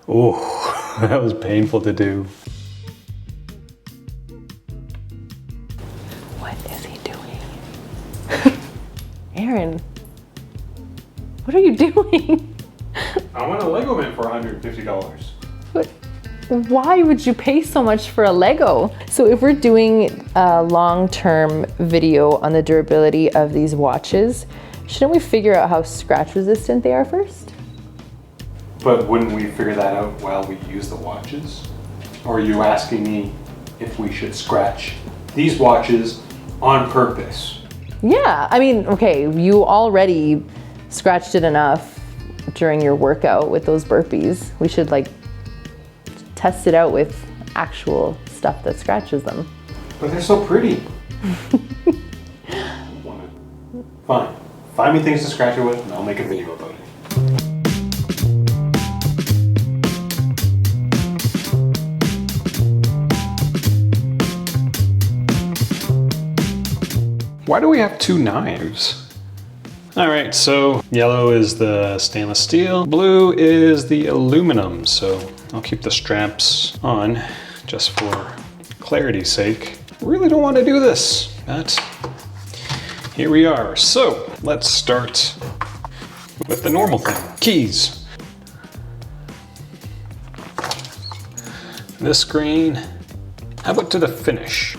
Oh, that was painful to do. What is he doing? Aaron, what are you doing? I want a Lego man for $150. But why would you pay so much for a Lego? So if we're doing a long-term video on the durability of these watches, shouldn't we figure out how scratch resistant they are first? But wouldn't we figure that out while we use the watches? Or are you asking me if we should scratch these watches on purpose? Yeah, I mean, okay, you already scratched it enough during your workout with those burpees. We should like test it out with actual stuff that scratches them. But they're so pretty. Fine. Find me things to scratch it with and I'll make a video about it. Why do we have two knives? All right, so yellow is the stainless steel, blue is the aluminum. So I'll keep the straps on just for clarity's sake. Really don't want to do this, but here we are. So let's start with the normal thing, keys. This screen, how about to the finish?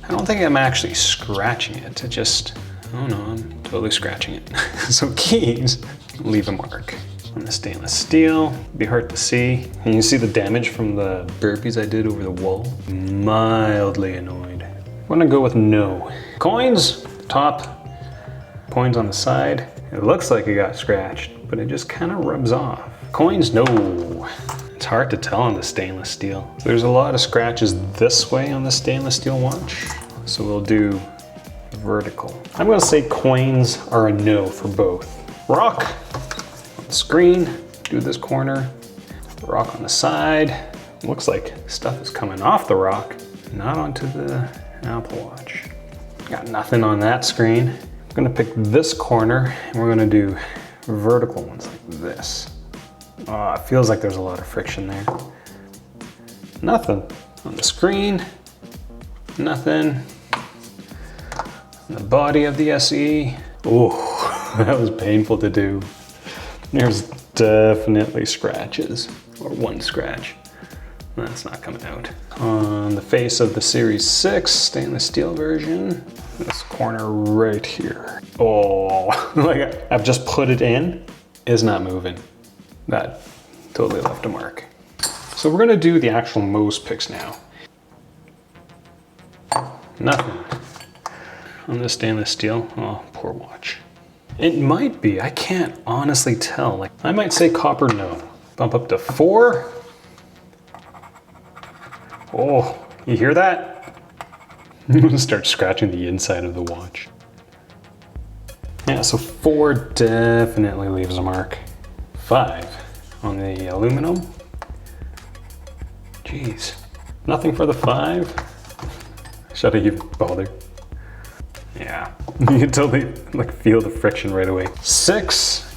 I don't think I'm actually scratching it. It just, oh no, I'm totally scratching it. So keys, leave a mark on the stainless steel. Be hard to see. And you see the damage from the burpees I did over the wall? Mildly annoyed. I'm gonna go with no. Coins, top, coins on the side. It looks like it got scratched, but it just kind of rubs off. Coins, no. It's hard to tell on the stainless steel. There's a lot of scratches this way on the stainless steel watch. So we'll do vertical. I'm gonna say coins are a no for both. Rock on the screen, do this corner. Rock on the side. Looks like stuff is coming off the rock, not onto the Apple Watch. Got nothing on that screen. I'm gonna pick this corner and we're gonna do vertical ones like this. Oh, it feels like there's a lot of friction there. Nothing on the screen, nothing on the body of the SE. Oh, that was painful to do. There's definitely scratches, or one scratch. That's not coming out. On the face of the Series 6 stainless steel version, this corner right here. Oh, like I've just put it in, is not moving. That totally left a mark. So we're gonna do the actual Mo's picks now. Nothing on this stainless steel. Oh, poor watch. It might be, I can't honestly tell. Like, I might say copper no. Bump up to 4. Oh, you hear that? I'm gonna start scratching the inside of the watch. Yeah, so 4 definitely leaves a mark. 5 on the aluminum. Jeez, nothing for the 5. Should I even bother? Yeah, you can totally like feel the friction right away. 6.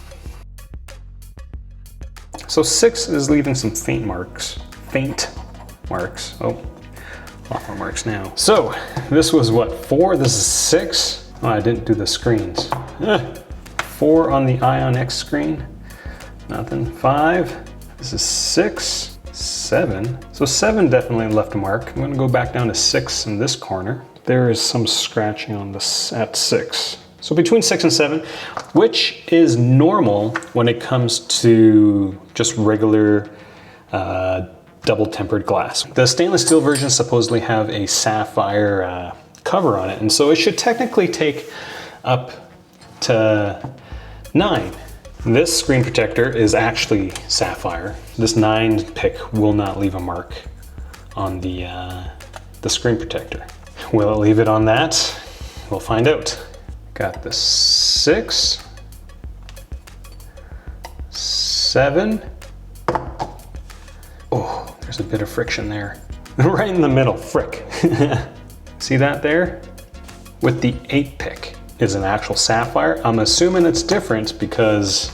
So 6 is leaving some faint marks. Oh, a lot more marks now. So this was what, 4? This is 6. Oh, I didn't do the screens. 4 on the Ion X screen. Nothing. 5. This is 6. 7. So 7 definitely left a mark. I'm gonna go back down to 6 in this corner. There is some scratching on this at 6. So between 6 and 7, which is normal when it comes to just regular double tempered glass. The stainless steel versions supposedly have a sapphire cover on it, and so it should technically take up to 9. This screen protector is actually sapphire. This 9 pick will not leave a mark on the screen protector. Will it leave it on that? We'll find out. Got the 6, 7. Oh, there's a bit of friction there. Right in the middle, frick. See that there? With the 8 pick is an actual sapphire. I'm assuming it's different because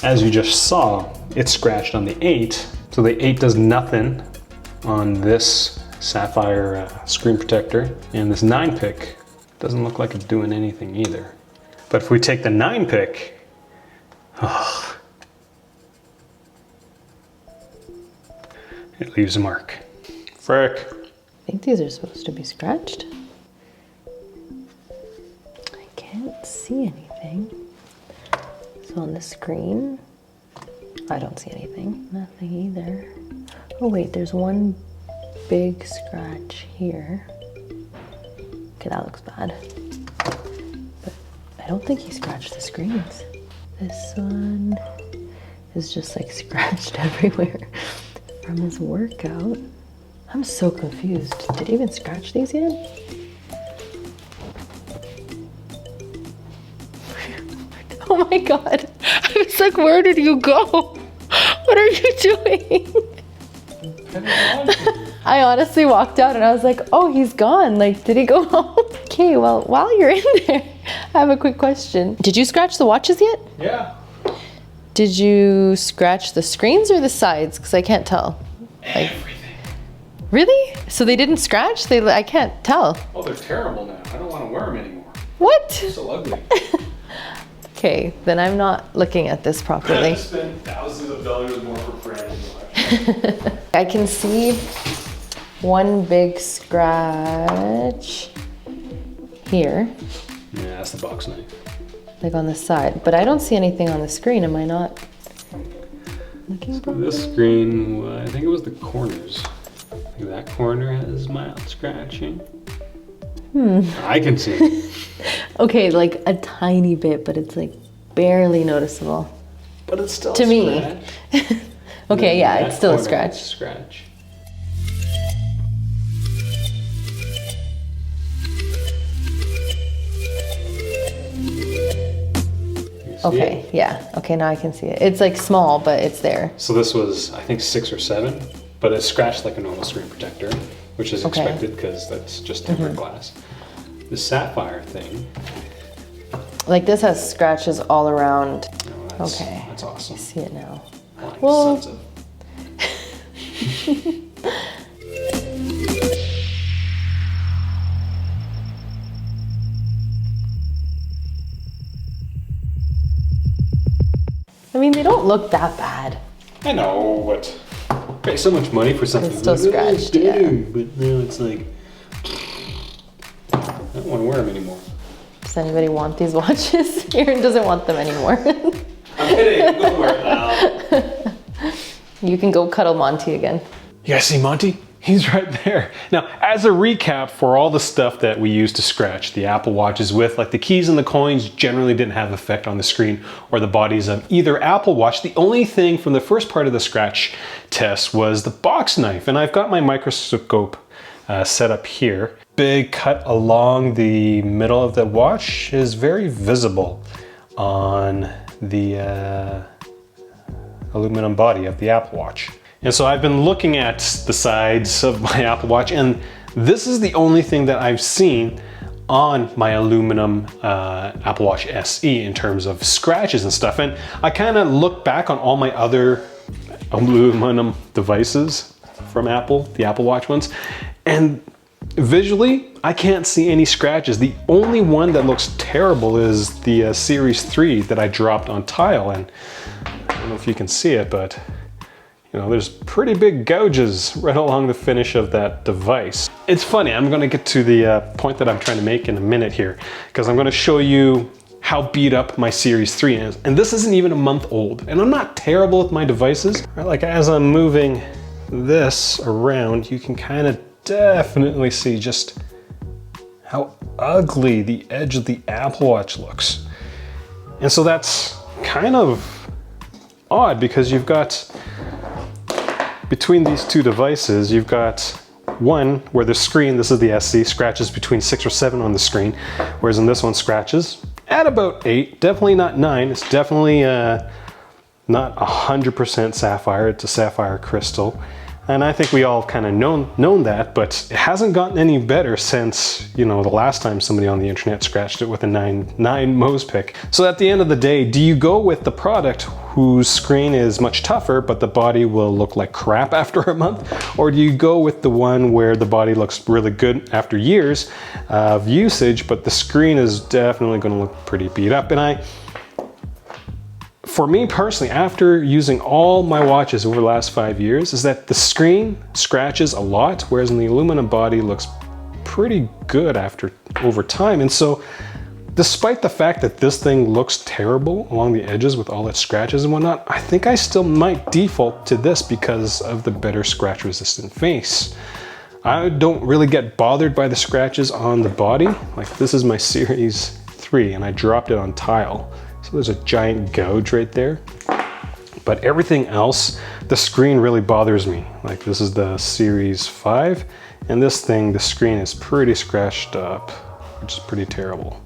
as you just saw, it's scratched on the 8. So the 8 does nothing on this Sapphire screen protector, and this 9 pick doesn't look like it's doing anything either. But if we take the 9 pick, oh, it leaves a mark. Frick. I think these are supposed to be scratched. I can't see anything. So on the screen, I don't see anything. Nothing either. Oh wait, there's one big scratch here. Okay, that looks bad. But I don't think he scratched the screens. This one is just like scratched everywhere from his workout. I'm so confused. Did he even scratch these yet? Oh my god. I was like, where did you go? What are you doing? I honestly walked out and I was like, oh, he's gone. Like, did he go home? Okay, well, while you're in there, I have a quick question. Did you scratch the watches yet? Yeah. Did you scratch the screens or the sides? Because I can't tell. Like, Everything. really? So they didn't scratch? I can't tell. Oh, they're terrible now. I don't want to wear them anymore. What? They're so ugly. Okay, then I'm not looking at this properly. I spend thousands of dollars more for brand new watch. I can see one big scratch here, Yeah, that's the box knife. like on the side, but I don't see anything on the screen. Am I not looking for This screen, I think it was the corners. I think that corner has mild scratching. I can see it. Okay, like a tiny bit, but it's like barely noticeable. But it's still To a me. scratch. Okay, yeah, That it's still a corner scratch. is Scratch. You see Okay, it? yeah. Okay, now I can see it. It's like small, but it's there. So this was, I think, 6 or 7, but it's scratched like a normal screen protector, which is Okay. expected because that's just tempered glass. The Sapphire thing, Like this has scratches all around. oh, that's, Okay. that's awesome. I see it now. Like Well- sons of- I mean, they don't look that bad. I know, but pay so much money for something It's still that looks scratched, yeah. good, but now it's like, I don't want to wear them anymore. Does anybody want these watches? Aaron doesn't want them anymore. I'm kidding, go wear it now. You can go cuddle Monty again. You guys see Monty? He's right there. Now, as a recap for all the stuff that we used to scratch the Apple Watches with, like the keys and the coins generally didn't have effect on the screen or the bodies of either Apple Watch. The only thing from the first part of the scratch test was the box knife. And I've got my microscope set up here. Big cut along the middle of the watch is very visible on the aluminum body of the Apple Watch. And so I've been looking at the sides of my Apple Watch, and this is the only thing that I've seen on my aluminum Apple Watch SE in terms of scratches and stuff. And I kind of look back on all my other aluminum devices from Apple, the Apple Watch ones, and visually, I can't see any scratches. The only one that looks terrible is the Series 3 that I dropped on tile, and I don't know if you can see it, but you know, there's pretty big gouges right along the finish of that device. It's funny, I'm gonna get to the point that I'm trying to make in a minute here, because I'm gonna show you how beat up my Series 3 is. And this isn't even a month old, and I'm not terrible with my devices. Like as I'm moving this around, you can kind of definitely see just how ugly the edge of the Apple Watch looks. And so that's kind of odd because you've got, between these two devices, you've got one where the screen, this is the SE, scratches between 6 or 7 on the screen, whereas in this one scratches at about 8, definitely not 9. It's definitely not 100% sapphire, it's a sapphire crystal. And I think we all kind of known that, but it hasn't gotten any better since, you know, the last time somebody on the internet scratched it with a 9 Mose pick. So at the end of the day, do you go with the product whose screen is much tougher, but the body will look like crap after a month? Or do you go with the one where the body looks really good after years of usage, but the screen is definitely going to look pretty beat up? And for me personally, after using all my watches over the last 5 years, is that the screen scratches a lot, whereas in the aluminum body looks pretty good over time. And so despite the fact that this thing looks terrible along the edges with all its scratches and whatnot, I think I still might default to this because of the better scratch resistant face. I don't really get bothered by the scratches on the body. Like, this is my Series 3 and I dropped it on tile. So there's a giant gouge right there. But everything else, the screen really bothers me. Like, this is the Series 5, and this thing, the screen is pretty scratched up, which is pretty terrible.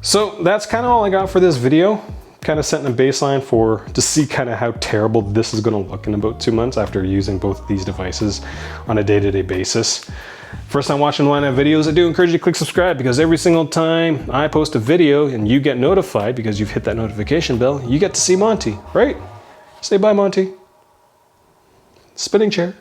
So that's kind of all I got for this video. Kind of setting a baseline to see kind of how terrible this is going to look in about 2 months after using both of these devices on a day-to-day basis. First time watching one of my videos, I do encourage you to click subscribe, because every single time I post a video and you get notified because you've hit that notification bell, you get to see Monty, right? Say bye, Monty. Spinning chair.